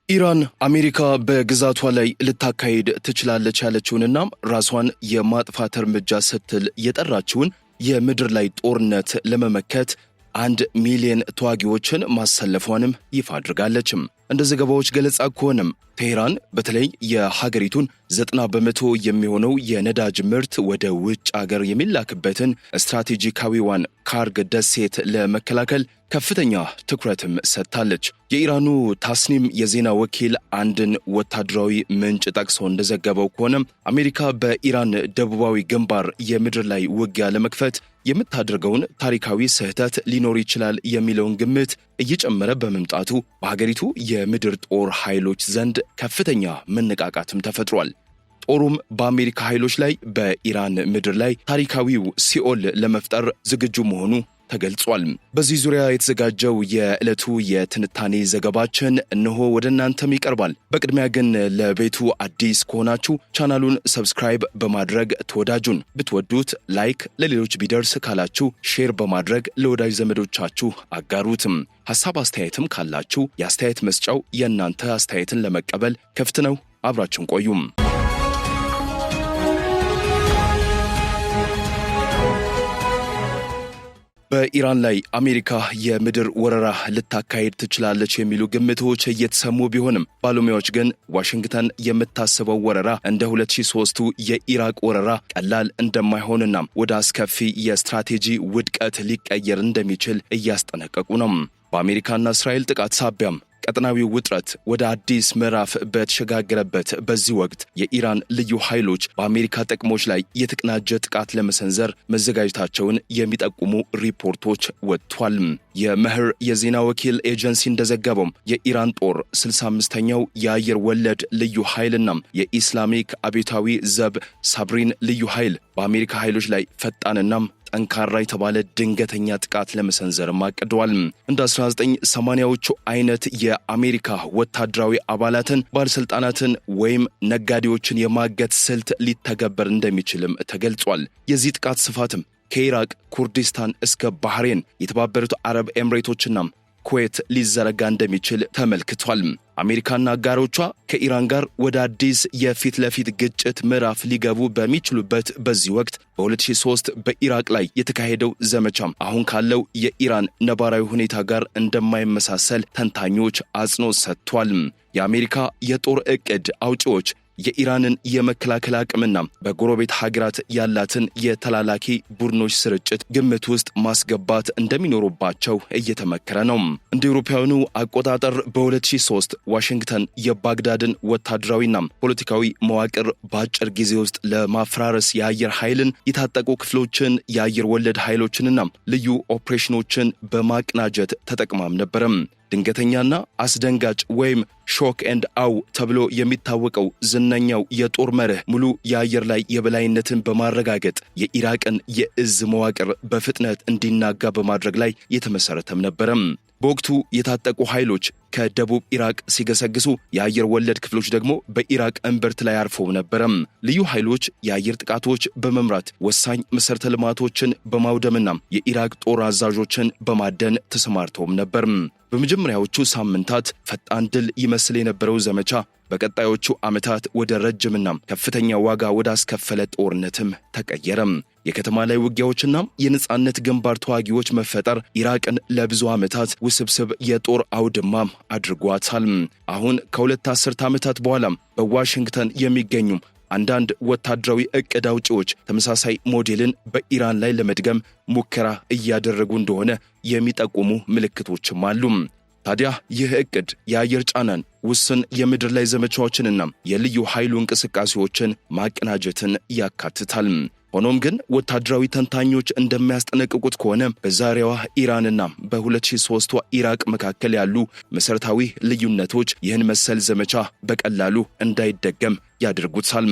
ኢራን አሜሪካ በግዛቷ ላይ ልታካሂድ ትችላለች ያለችውንና ራሷን የማጥፋት እርምጃ ስትል የጠራችውን የምድር ላይ ጦርነት ለመመከት 1 ሚሊዮን ተዋጊዎችን ማሰለፏንም ይፋ አድርጋለችም። እንደ ዘገባዎች ገለጻ ከሆነም ቴህራን በተለይ የሀገሪቱን 90% የሚሆነው የነዳጅ ምርት ወደ ውጭ ሀገር የሚላክበትን ስትራቴጂካዊዋን ካርግ ደሴት ለመከላከል ከፍተኛ ትኩረትም ሰጥታለች። የኢራኑ ታስኒም የዜና ወኪል አንድን ወታደራዊ ምንጭ ጠቅሶ እንደዘገበው ከሆነም አሜሪካ በኢራን ደቡባዊ ግንባር የምድር ላይ ውጊያ ለመክፈት የምታደርገውን ታሪካዊ ስህተት ሊኖር ይችላል የሚለውን ግምት እየጨመረ በመምጣቱ በሀገሪቱ የምድር ጦር ኃይሎች ዘንድ ከፍተኛ መነቃቃትም ተፈጥሯል። ጦሩም በአሜሪካ ኃይሎች ላይ በኢራን ምድር ላይ ታሪካዊው ሲኦል ለመፍጠር ዝግጁ መሆኑ ተገልጿል። በዚህ ዙሪያ የተዘጋጀው የዕለቱ የትንታኔ ዘገባችን እነሆ ወደ እናንተም ይቀርባል። በቅድሚያ ግን ለቤቱ አዲስ ከሆናችሁ ቻናሉን ሰብስክራይብ በማድረግ ተወዳጁን፣ ብትወዱት ላይክ፣ ለሌሎች ቢደርስ ካላችሁ ሼር በማድረግ ለወዳጅ ዘመዶቻችሁ አጋሩትም። ሐሳብ አስተያየትም ካላችሁ የአስተያየት መስጫው የእናንተ አስተያየትን ለመቀበል ክፍት ነው። አብራችሁን ቆዩም። በኢራን ላይ አሜሪካ የምድር ወረራ ልታካሄድ ትችላለች የሚሉ ግምቶች እየተሰሙ ቢሆንም ባለሙያዎች ግን ዋሽንግተን የምታስበው ወረራ እንደ 2003ቱ የኢራቅ ወረራ ቀላል እንደማይሆንና ወደ አስከፊ የስትራቴጂ ውድቀት ሊቀየር እንደሚችል እያስጠነቀቁ ነው። በአሜሪካና እስራኤል ጥቃት ሳቢያም ቀጠናዊው ውጥረት ወደ አዲስ ምዕራፍ በተሸጋገረበት በዚህ ወቅት የኢራን ልዩ ኃይሎች በአሜሪካ ጥቅሞች ላይ የተቀናጀ ጥቃት ለመሰንዘር መዘጋጀታቸውን የሚጠቁሙ ሪፖርቶች ወጥቷል። የመህር የዜና ወኪል ኤጀንሲ እንደዘገበው የኢራን ጦር 65ኛው የአየር ወለድ ልዩ ኃይልና የኢስላሚክ አብዮታዊ ዘብ ሳብሪን ልዩ ኃይል በአሜሪካ ኃይሎች ላይ ፈጣንና ጠንካራ የተባለ ድንገተኛ ጥቃት ለመሰንዘርም አቅደዋል። እንደ 1980ዎቹ አይነት የአሜሪካ ወታደራዊ አባላትን፣ ባለስልጣናትን ወይም ነጋዴዎችን የማገት ስልት ሊተገበር እንደሚችልም ተገልጿል። የዚህ ጥቃት ስፋትም ከኢራቅ ኩርዲስታን እስከ ባህሬን፣ የተባበሩት አረብ ኤምሬቶችና ኩዌት ሊዘረጋ እንደሚችል ተመልክቷል። አሜሪካና አጋሮቿ ከኢራን ጋር ወደ አዲስ የፊት ለፊት ግጭት ምዕራፍ ሊገቡ በሚችሉበት በዚህ ወቅት በ2003 በኢራቅ ላይ የተካሄደው ዘመቻም አሁን ካለው የኢራን ነባራዊ ሁኔታ ጋር እንደማይመሳሰል ተንታኞች አጽንኦት ሰጥቷል። የአሜሪካ የጦር ዕቅድ አውጪዎች የኢራንን የመከላከል አቅምና በጎረቤት ሀገራት ያላትን የተላላኪ ቡድኖች ስርጭት ግምት ውስጥ ማስገባት እንደሚኖሩባቸው እየተመከረ ነው። እንደ አውሮፓውያኑ አቆጣጠር በ2003 ዋሽንግተን የባግዳድን ወታደራዊና ፖለቲካዊ መዋቅር በአጭር ጊዜ ውስጥ ለማፈራረስ የአየር ኃይልን፣ የታጠቁ ክፍሎችን፣ የአየር ወለድ ኃይሎችንና ልዩ ኦፕሬሽኖችን በማቀናጀት ተጠቅማም ነበረም። ድንገተኛና አስደንጋጭ ወይም ሾክ ኤንድ አው ተብሎ የሚታወቀው ዝነኛው የጦር መርህ ሙሉ የአየር ላይ የበላይነትን በማረጋገጥ የኢራቅን የእዝ መዋቅር በፍጥነት እንዲናጋ በማድረግ ላይ የተመሰረተም ነበረም። በወቅቱ የታጠቁ ኃይሎች ከደቡብ ኢራቅ ሲገሰግሱ የአየር ወለድ ክፍሎች ደግሞ በኢራቅ እምብርት ላይ አርፈው ነበረም። ልዩ ኃይሎች የአየር ጥቃቶች በመምራት ወሳኝ መሠረተ ልማቶችን በማውደምና የኢራቅ ጦር አዛዦችን በማደን ተሰማርተውም ነበር። በመጀመሪያዎቹ ሳምንታት ፈጣን ድል ይመስል የነበረው ዘመቻ በቀጣዮቹ ዓመታት ወደ ረጅምና ከፍተኛ ዋጋ ወደ አስከፈለ ጦርነትም ተቀየረም። የከተማ ላይ ውጊያዎችና የነጻነት ግንባር ተዋጊዎች መፈጠር ኢራቅን ለብዙ ዓመታት ውስብስብ የጦር አውድማም አድርጓታል። አሁን ከሁለት አስርት ዓመታት በኋላም በዋሽንግተን የሚገኙ አንዳንድ ወታደራዊ ዕቅድ አውጪዎች ተመሳሳይ ሞዴልን በኢራን ላይ ለመድገም ሙከራ እያደረጉ እንደሆነ የሚጠቁሙ ምልክቶችም አሉ። ታዲያ ይህ ዕቅድ የአየር ጫናን፣ ውስን የምድር ላይ ዘመቻዎችንና የልዩ ኃይሉ እንቅስቃሴዎችን ማቀናጀትን ያካትታል። ሆኖም ግን ወታደራዊ ተንታኞች እንደሚያስጠነቅቁት ከሆነ በዛሬዋ ኢራንና በ2003ቷ ኢራቅ መካከል ያሉ መሠረታዊ ልዩነቶች ይህን መሰል ዘመቻ በቀላሉ እንዳይደገም ያደርጉታል።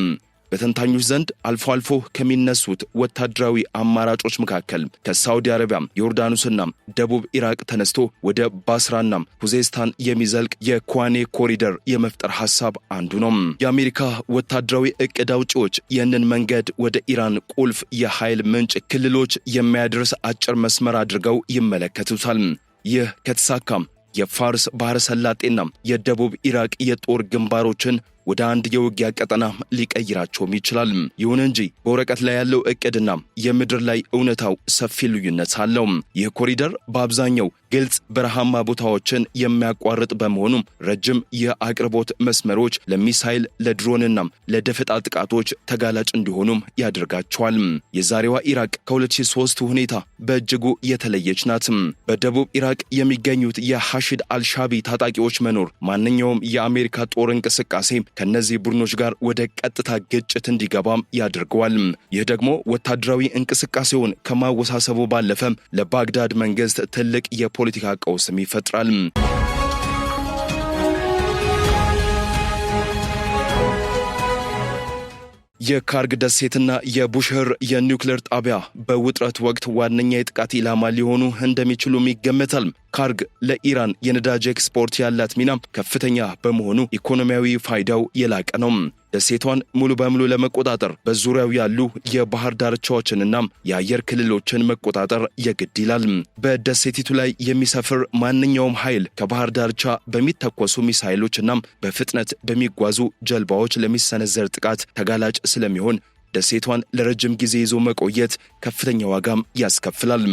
በተንታኞች ዘንድ አልፎ አልፎ ከሚነሱት ወታደራዊ አማራጮች መካከል ከሳውዲ አረቢያ፣ ዮርዳኖስና ደቡብ ኢራቅ ተነስቶ ወደ ባስራና ሁዜስታን የሚዘልቅ የኳኔ ኮሪደር የመፍጠር ሐሳብ አንዱ ነው። የአሜሪካ ወታደራዊ ዕቅድ አውጪዎች ይህንን መንገድ ወደ ኢራን ቁልፍ የኃይል ምንጭ ክልሎች የሚያደርስ አጭር መስመር አድርገው ይመለከቱታል። ይህ ከተሳካም የፋርስ ባህረ ሰላጤና የደቡብ ኢራቅ የጦር ግንባሮችን ወደ አንድ የውጊያ ቀጠና ሊቀይራቸውም ይችላል። ይሁን እንጂ በወረቀት ላይ ያለው እቅድና የምድር ላይ እውነታው ሰፊ ልዩነት አለው። ይህ ኮሪደር በአብዛኛው ግልጽ በረሃማ ቦታዎችን የሚያቋርጥ በመሆኑ ረጅም የአቅርቦት መስመሮች ለሚሳይል ለድሮንና ለደፈጣ ጥቃቶች ተጋላጭ እንዲሆኑም ያደርጋቸዋል። የዛሬዋ ኢራቅ ከ2003 ሁኔታ በእጅጉ የተለየች ናት። በደቡብ ኢራቅ የሚገኙት የሐሽድ አልሻቢ ታጣቂዎች መኖር ማንኛውም የአሜሪካ ጦር እንቅስቃሴ ከነዚህ ቡድኖች ጋር ወደ ቀጥታ ግጭት እንዲገባም ያደርገዋል። ይህ ደግሞ ወታደራዊ እንቅስቃሴውን ከማወሳሰቡ ባለፈ ለባግዳድ መንግስት ትልቅ የፖለቲካ ቀውስም ይፈጥራል። የካርግ ደሴትና የቡሽህር የኒውክሌር ጣቢያ በውጥረት ወቅት ዋነኛ የጥቃት ኢላማ ሊሆኑ እንደሚችሉም ይገመታል። ካርግ ለኢራን የነዳጅ ኤክስፖርት ያላት ሚና ከፍተኛ በመሆኑ ኢኮኖሚያዊ ፋይዳው የላቀ ነው። ደሴቷን ሙሉ በሙሉ ለመቆጣጠር በዙሪያው ያሉ የባህር ዳርቻዎችንና የአየር ክልሎችን መቆጣጠር የግድ ይላል። በደሴቲቱ ላይ የሚሰፍር ማንኛውም ኃይል ከባህር ዳርቻ በሚተኮሱ ሚሳይሎችና በፍጥነት በሚጓዙ ጀልባዎች ለሚሰነዘር ጥቃት ተጋላጭ ስለሚሆን ደሴቷን ለረጅም ጊዜ ይዞ መቆየት ከፍተኛ ዋጋም ያስከፍላል።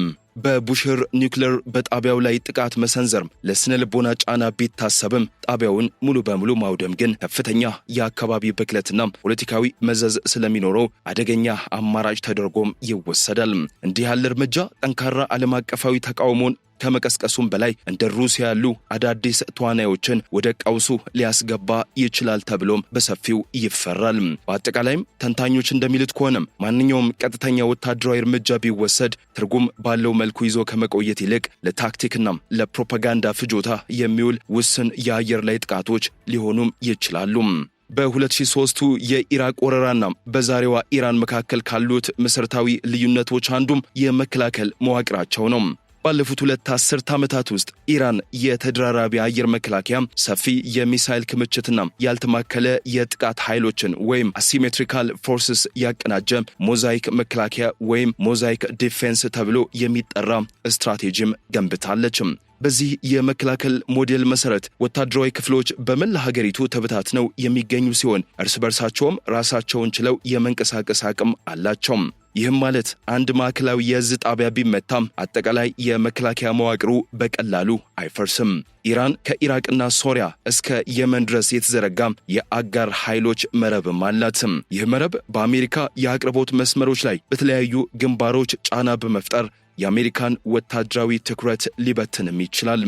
በቡሽህር ኒውክሌር በጣቢያው ላይ ጥቃት መሰንዘር ለስነ ልቦና ጫና ቢታሰብም ጣቢያውን ሙሉ በሙሉ ማውደም ግን ከፍተኛ የአካባቢ ብክለትና ፖለቲካዊ መዘዝ ስለሚኖረው አደገኛ አማራጭ ተደርጎም ይወሰዳል። እንዲህ ያለ እርምጃ ጠንካራ ዓለም አቀፋዊ ተቃውሞን ከመቀስቀሱም በላይ እንደ ሩሲያ ያሉ አዳዲስ ተዋናዮችን ወደ ቀውሱ ሊያስገባ ይችላል ተብሎም በሰፊው ይፈራል። በአጠቃላይም ተንታኞች እንደሚሉት ከሆነም ማንኛውም ቀጥተኛ ወታደራዊ እርምጃ ቢወሰድ ትርጉም ባለው መልኩ ይዞ ከመቆየት ይልቅ ለታክቲክና ለፕሮፓጋንዳ ፍጆታ የሚውል ውስን የአየር ላይ ጥቃቶች ሊሆኑም ይችላሉ። በ2003 የኢራቅ ወረራና በዛሬዋ ኢራን መካከል ካሉት መሰረታዊ ልዩነቶች አንዱም የመከላከል መዋቅራቸው ነው። ባለፉት 2 አስርት ዓመታት ውስጥ ኢራን የተደራራቢ አየር መከላከያ፣ ሰፊ የሚሳይል ክምችትና ያልተማከለ የጥቃት ኃይሎችን ወይም አሲሜትሪካል ፎርስስ ያቀናጀ ሞዛይክ መከላከያ ወይም ሞዛይክ ዲፌንስ ተብሎ የሚጠራ ስትራቴጂም ገንብታለች። በዚህ የመከላከል ሞዴል መሰረት ወታደራዊ ክፍሎች በመላ ሀገሪቱ ተበታትነው የሚገኙ ሲሆን እርስ በርሳቸውም ራሳቸውን ችለው የመንቀሳቀስ አቅም አላቸው። ይህም ማለት አንድ ማዕከላዊ የእዝ ጣቢያ ቢመታም አጠቃላይ የመከላከያ መዋቅሩ በቀላሉ አይፈርስም። ኢራን ከኢራቅና ሶሪያ እስከ የመን ድረስ የተዘረጋ የአጋር ኃይሎች መረብም አላት። ይህ መረብ በአሜሪካ የአቅርቦት መስመሮች ላይ በተለያዩ ግንባሮች ጫና በመፍጠር የአሜሪካን ወታደራዊ ትኩረት ሊበትንም ይችላል።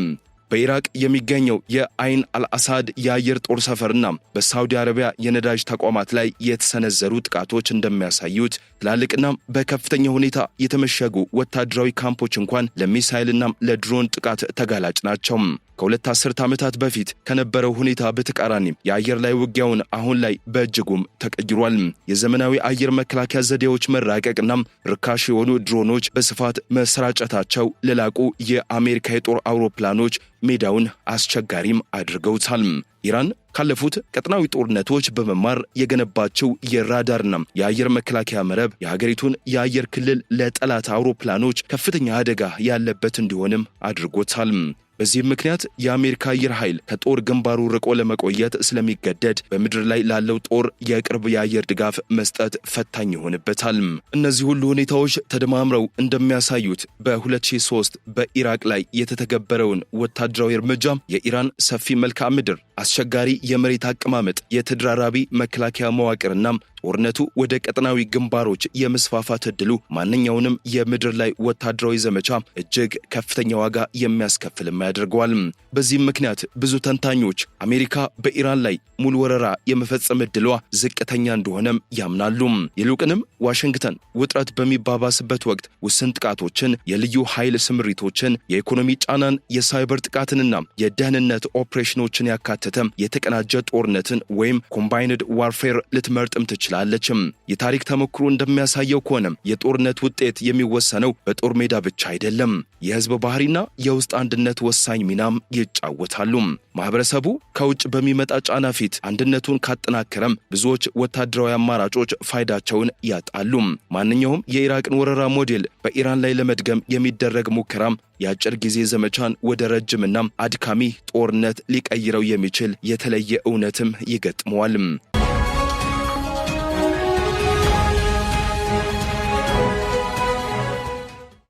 በኢራቅ የሚገኘው የአይን አልአሳድ የአየር ጦር ሰፈርና በሳውዲ አረቢያ የነዳጅ ተቋማት ላይ የተሰነዘሩ ጥቃቶች እንደሚያሳዩት ትላልቅና በከፍተኛ ሁኔታ የተመሸጉ ወታደራዊ ካምፖች እንኳን ለሚሳይልና ለድሮን ጥቃት ተጋላጭ ናቸው። ከ2 አስርት ዓመታት በፊት ከነበረው ሁኔታ በተቃራኒ የአየር ላይ ውጊያውን አሁን ላይ በእጅጉም ተቀይሯል። የዘመናዊ አየር መከላከያ ዘዴዎች መራቀቅና ርካሽ የሆኑ ድሮኖች በስፋት መሰራጨታቸው ለላቁ የአሜሪካ የጦር አውሮፕላኖች ሜዳውን አስቸጋሪም አድርገውታል። ኢራን ካለፉት ቀጠናዊ ጦርነቶች በመማር የገነባቸው የራዳርና የአየር መከላከያ መረብ የሀገሪቱን የአየር ክልል ለጠላት አውሮፕላኖች ከፍተኛ አደጋ ያለበት እንዲሆንም አድርጎታል። በዚህም ምክንያት የአሜሪካ አየር ኃይል ከጦር ግንባሩ ርቆ ለመቆየት ስለሚገደድ በምድር ላይ ላለው ጦር የቅርብ የአየር ድጋፍ መስጠት ፈታኝ ይሆንበታል። እነዚህ ሁሉ ሁኔታዎች ተደማምረው እንደሚያሳዩት በ2003 በኢራቅ ላይ የተተገበረውን ወታደራዊ እርምጃ የኢራን ሰፊ መልክዓ ምድር፣ አስቸጋሪ የመሬት አቀማመጥ፣ የተደራራቢ መከላከያ መዋቅርና ጦርነቱ ወደ ቀጠናዊ ግንባሮች የመስፋፋት ዕድሉ ማንኛውንም የምድር ላይ ወታደራዊ ዘመቻ እጅግ ከፍተኛ ዋጋ የሚያስከፍልም ያደርገዋል። በዚህም ምክንያት ብዙ ተንታኞች አሜሪካ በኢራን ላይ ሙሉ ወረራ የመፈጸም ዕድሏ ዝቅተኛ እንደሆነም ያምናሉ። ይልቁንም ዋሽንግተን ውጥረት በሚባባስበት ወቅት ውስን ጥቃቶችን፣ የልዩ ኃይል ስምሪቶችን፣ የኢኮኖሚ ጫናን፣ የሳይበር ጥቃትንና የደህንነት ኦፕሬሽኖችን ያካተተ የተቀናጀ ጦርነትን ወይም ኮምባይንድ ዋርፌር ልትመርጥም ትችላለች። ትችላለችም። የታሪክ ተሞክሮ እንደሚያሳየው ከሆነም የጦርነት ውጤት የሚወሰነው በጦር ሜዳ ብቻ አይደለም። የህዝብ ባህሪና የውስጥ አንድነት ወሳኝ ሚናም ይጫወታሉ። ማህበረሰቡ ከውጭ በሚመጣ ጫና ፊት አንድነቱን ካጠናከረም ብዙዎች ወታደራዊ አማራጮች ፋይዳቸውን ያጣሉ። ማንኛውም የኢራቅን ወረራ ሞዴል በኢራን ላይ ለመድገም የሚደረግ ሙከራም የአጭር ጊዜ ዘመቻን ወደ ረጅምና አድካሚ ጦርነት ሊቀይረው የሚችል የተለየ እውነትም ይገጥመዋል።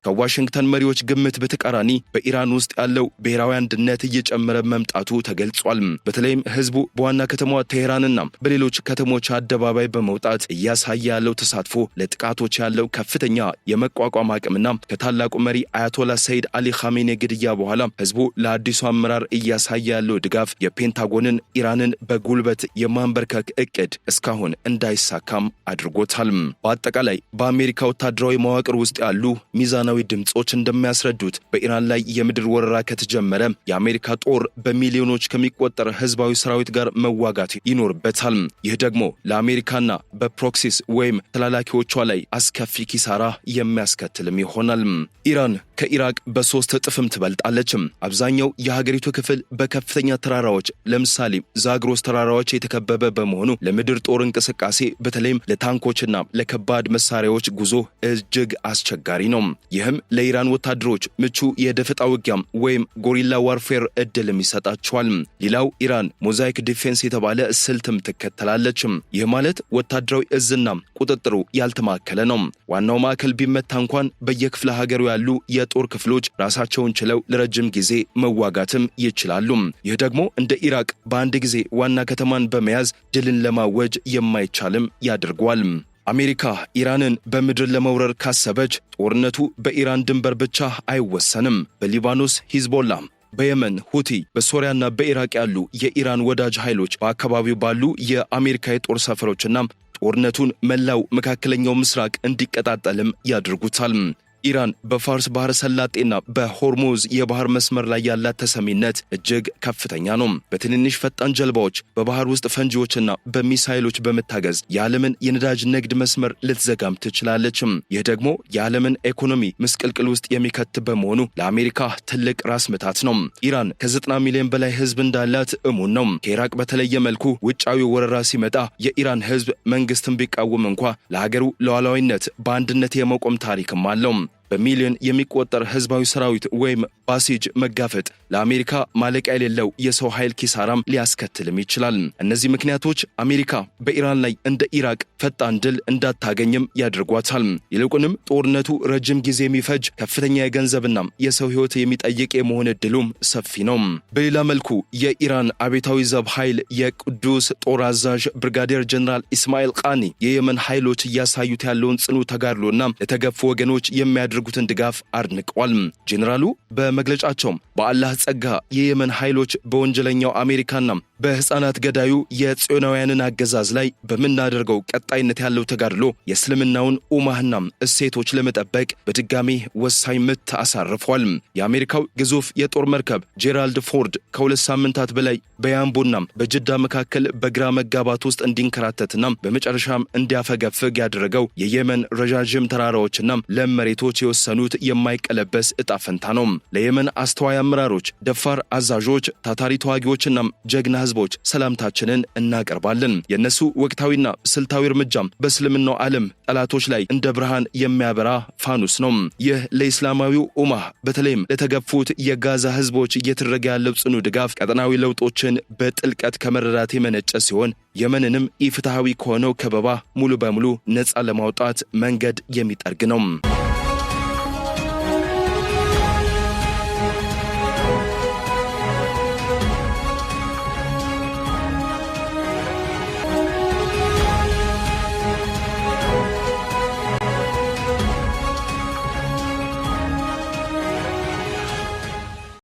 ከዋሽንግተን መሪዎች ግምት በተቃራኒ በኢራን ውስጥ ያለው ብሔራዊ አንድነት እየጨመረ መምጣቱ ተገልጿል። በተለይም ህዝቡ በዋና ከተማዋ ቴሄራንና በሌሎች ከተሞች አደባባይ በመውጣት እያሳየ ያለው ተሳትፎ ለጥቃቶች ያለው ከፍተኛ የመቋቋም አቅምና ከታላቁ መሪ አያቶላ ሰይድ አሊ ኻሜኔ ግድያ በኋላ ህዝቡ ለአዲሱ አመራር እያሳየ ያለው ድጋፍ የፔንታጎንን ኢራንን በጉልበት የማንበርከክ እቅድ እስካሁን እንዳይሳካም አድርጎታል። በአጠቃላይ በአሜሪካ ወታደራዊ መዋቅር ውስጥ ያሉ ሚዛናዊ ድምጾች እንደሚያስረዱት በኢራን ላይ የምድር ወረራ ከተጀመረ የአሜሪካ ጦር በሚሊዮኖች ከሚቆጠር ህዝባዊ ሰራዊት ጋር መዋጋት ይኖርበታል። ይህ ደግሞ ለአሜሪካና በፕሮክሲስ ወይም ተላላኪዎቿ ላይ አስከፊ ኪሳራ የሚያስከትልም ይሆናል። ኢራን ከኢራቅ በ3 እጥፍም ትበልጣለች። አብዛኛው የሀገሪቱ ክፍል በከፍተኛ ተራራዎች ለምሳሌ ዛግሮስ ተራራዎች የተከበበ በመሆኑ ለምድር ጦር እንቅስቃሴ በተለይም ለታንኮችና ለከባድ መሳሪያዎች ጉዞ እጅግ አስቸጋሪ ነው። ይህም ለኢራን ወታደሮች ምቹ የደፈጣ ውጊያም ወይም ጎሪላ ዋርፌር እድልም ይሰጣቸዋል። ሌላው ኢራን ሞዛይክ ዲፌንስ የተባለ ስልትም ትከተላለች። ይህ ማለት ወታደራዊ እዝና ቁጥጥሩ ያልተማከለ ነው። ዋናው ማዕከል ቢመታ እንኳን በየክፍለ ሀገሩ ያሉ የጦር ክፍሎች ራሳቸውን ችለው ለረጅም ጊዜ መዋጋትም ይችላሉ። ይህ ደግሞ እንደ ኢራቅ በአንድ ጊዜ ዋና ከተማን በመያዝ ድልን ለማወጅ የማይቻልም ያደርገዋል። አሜሪካ ኢራንን በምድር ለመውረር ካሰበች ጦርነቱ በኢራን ድንበር ብቻ አይወሰንም። በሊባኖስ ሂዝቦላ፣ በየመን ሁቲ፣ በሶሪያና በኢራቅ ያሉ የኢራን ወዳጅ ኃይሎች በአካባቢው ባሉ የአሜሪካ የጦር ሰፈሮችና ጦርነቱን መላው መካከለኛው ምስራቅ እንዲቀጣጠልም ያደርጉታል። ኢራን በፋርስ ባህረ ሰላጤና በሆርሙዝ የባህር መስመር ላይ ያላት ተሰሚነት እጅግ ከፍተኛ ነው። በትንንሽ ፈጣን ጀልባዎች፣ በባህር ውስጥ ፈንጂዎችና በሚሳይሎች በመታገዝ የዓለምን የነዳጅ ንግድ መስመር ልትዘጋም ትችላለች። ይህ ደግሞ የዓለምን ኢኮኖሚ ምስቅልቅል ውስጥ የሚከት በመሆኑ ለአሜሪካ ትልቅ ራስ ምታት ነው። ኢራን ከ90 ሚሊዮን በላይ ህዝብ እንዳላት እሙን ነው። ከኢራቅ በተለየ መልኩ ውጫዊ ወረራ ሲመጣ የኢራን ህዝብ መንግስትን ቢቃወም እንኳ ለሀገሩ ሉዓላዊነት በአንድነት የመቆም ታሪክም አለው። በሚሊዮን የሚቆጠር ህዝባዊ ሰራዊት ወይም ባሲጅ መጋፈጥ ለአሜሪካ ማለቂያ የሌለው የሰው ኃይል ኪሳራም ሊያስከትልም ይችላል። እነዚህ ምክንያቶች አሜሪካ በኢራን ላይ እንደ ኢራቅ ፈጣን ድል እንዳታገኝም ያደርጓታል። ይልቁንም ጦርነቱ ረጅም ጊዜ የሚፈጅ ከፍተኛ የገንዘብና የሰው ህይወት የሚጠይቅ የመሆን ዕድሉም ሰፊ ነው። በሌላ መልኩ የኢራን አብዮታዊ ዘብ ኃይል የቅዱስ ጦር አዛዥ ብርጋዴር ጀነራል ኢስማኤል ቃኒ የየመን ኃይሎች እያሳዩት ያለውን ጽኑ ተጋድሎና ለተገፉ ወገኖች የሚያደርጉትን ድጋፍ አድንቀዋል። ጄኔራሉ በመግለጫቸው በአላህ ጸጋ የየመን ኃይሎች በወንጀለኛው አሜሪካና በህፃናት ገዳዩ የጽዮናውያንን አገዛዝ ላይ በምናደርገው ቀጣይነት ያለው ተጋድሎ የእስልምናውን ኡማህና እሴቶች ለመጠበቅ በድጋሚ ወሳኝ ምት አሳርፏል። የአሜሪካው ግዙፍ የጦር መርከብ ጄራልድ ፎርድ ከ2 ሳምንታት በላይ በያምቦና በጅዳ መካከል በግራ መጋባት ውስጥ እንዲንከራተትና በመጨረሻም እንዲያፈገፍግ ያደረገው የየመን ረዣዥም ተራራዎችና ለም መሬቶች የወሰኑት የማይቀለበስ ዕጣ ፈንታ ነው። ለየመን አስተዋይ አመራሮች፣ ደፋር አዛዦች፣ ታታሪ ተዋጊዎችና ጀግና ህዝቦች ሰላምታችንን እናቀርባለን። የነሱ ወቅታዊና ስልታዊ እርምጃም በእስልምናው ዓለም ጠላቶች ላይ እንደ ብርሃን የሚያበራ ፋኑስ ነው። ይህ ለእስላማዊው ኡማህ በተለይም ለተገፉት የጋዛ ህዝቦች እየተደረገ ያለው ጽኑ ድጋፍ ቀጠናዊ ለውጦችን በጥልቀት ከመረዳት የመነጨ ሲሆን የመንንም ኢፍትሃዊ ከሆነው ከበባ ሙሉ በሙሉ ነፃ ለማውጣት መንገድ የሚጠርግ ነው።